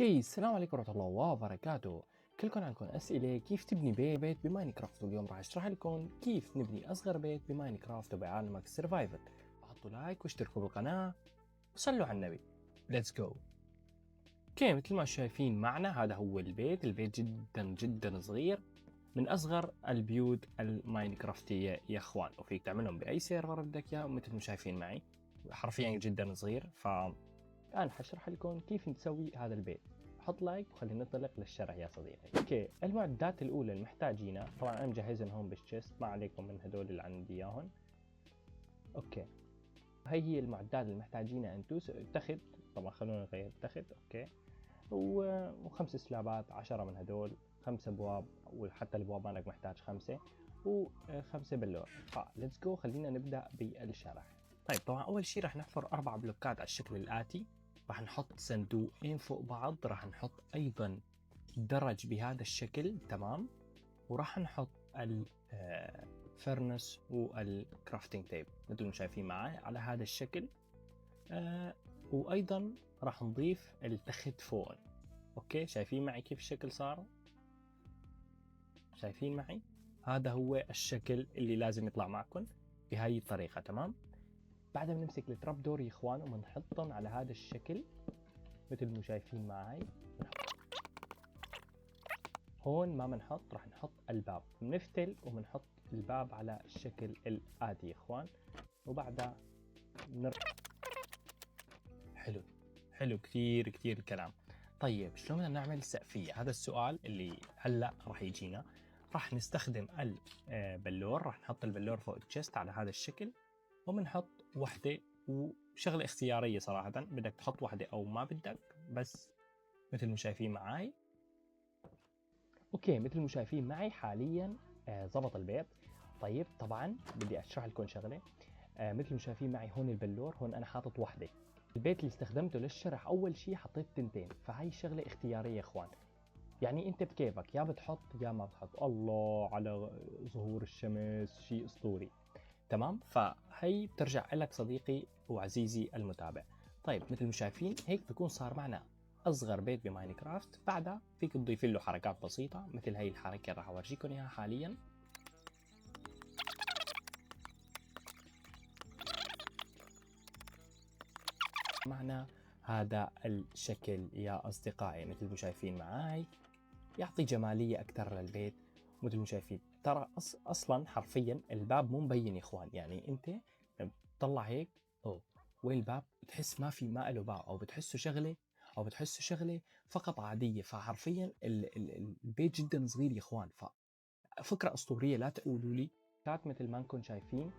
السلام عليكم ورحمة الله وبركاته. كلكم عندكم أسئلة كيف تبني بيت بماينكرافت، واليوم راح أشرح لكم كيف نبني أصغر بيت بماينكرافت وبعالمك السرفايفل. حطوا لايك واشتركوا بالقناة وصلوا على النبي. ليتس جو. اوكي، مثل ما شايفين معنا هذا هو البيت جدا جدا صغير، من أصغر البيوت الماينكرافتية يا إخوان، وفيك تعملهم بأي سيرفر بدك إياه. ومثل ما شايفين معي حرفيا جدا صغير، الآن حشرح لكم كيف نسوي هذا البيت. حط لايك وخلينا ننطلق للشرح يا صديقي. اوكي، المعدات الاولى اللي محتاجينها، طبعا انا مجهزهم هون بالشيست، ما عليكم من هدول اللي عندي اياهم. اوكي، هي المعدات اللي محتاجينها انتو. تخت، طبعا خلونا نغير التخت. اوكي، وخمس سلابات، 10 من هدول، 5 ابواب، وحتى الابواب مالك محتاج 5، و5 بلور. ليتس جو، خلينا نبدا بالشرح. طيب، طبعا اول شيء راح نحفر 4 بلوكات على الشكل الاتي. راح نحط صندوقين فوق بعض، راح نحط ايضا درج بهذا الشكل، تمام. وراح نحط الفرنس والكرافتنج تيب مثل ما شايفين معي على هذا الشكل. وايضا راح نضيف التخت فوق. اوكي، شايفين معي كيف الشكل صار؟ شايفين معي؟ هذا هو الشكل اللي لازم يطلع معكم بهاي الطريقة، تمام. بعدها بنمسك التراب دور يا اخوان وبنحطهم على هذا الشكل مثل ما شايفين معي. هون ما بنحط، راح نحط الباب، بنفتل وبنحط الباب على الشكل الآتي يا اخوان. وبعدها حلو، حلو كثير كثير الكلام. طيب، شلون بدنا نعمل سقفية؟ هذا السؤال اللي هلا راح يجينا. راح نستخدم البلور، راح نحط البلور فوق التشست على هذا الشكل، وبنحط وحدة. وشغلة اختيارية صراحة، بدك تحط وحدة أو ما بدك، بس مثل ما شايفين معي. اوكي، مثل ما شايفين معي حاليا زبط البيض. طيب، طبعا بدي اشرح لكم شغله. مثل ما شايفين معي هون البلور، هون انا حاطط وحده. البيت اللي استخدمته للشرح اول شيء حطيت تنتين، فهي الشغله اختياريه يا اخوان. يعني انت بكيفك، يا بتحط يا ما بتحط. الله على ظهور الشمس، شيء اسطوري. تمام، فهي بترجع لك صديقي وعزيزي المتابع. طيب، مثل ما شايفين هيك بكون صار معنا اصغر بيت بماينكرافت. بعدها فيك تضيف له حركات بسيطه مثل هي الحركه اللي راح اورجيكم اياها حاليا. معنا هذا الشكل يا اصدقائي مثل ما شايفين معاي، يعطي جماليه اكثر للبيت. مثل ما شايفين ترى اصلا حرفيا الباب مو مبين يا اخوان. يعني انت بتطلع هيك، اوه وين الباب؟ بتحس ما له باب، او بتحسه شغله، او بتحسه شغله فقط عاديه. فحرفيا البيت جدا صغير يا اخوان، ففكره اسطوريه لا تقولوا لي. كانت مثل ما انكم شايفين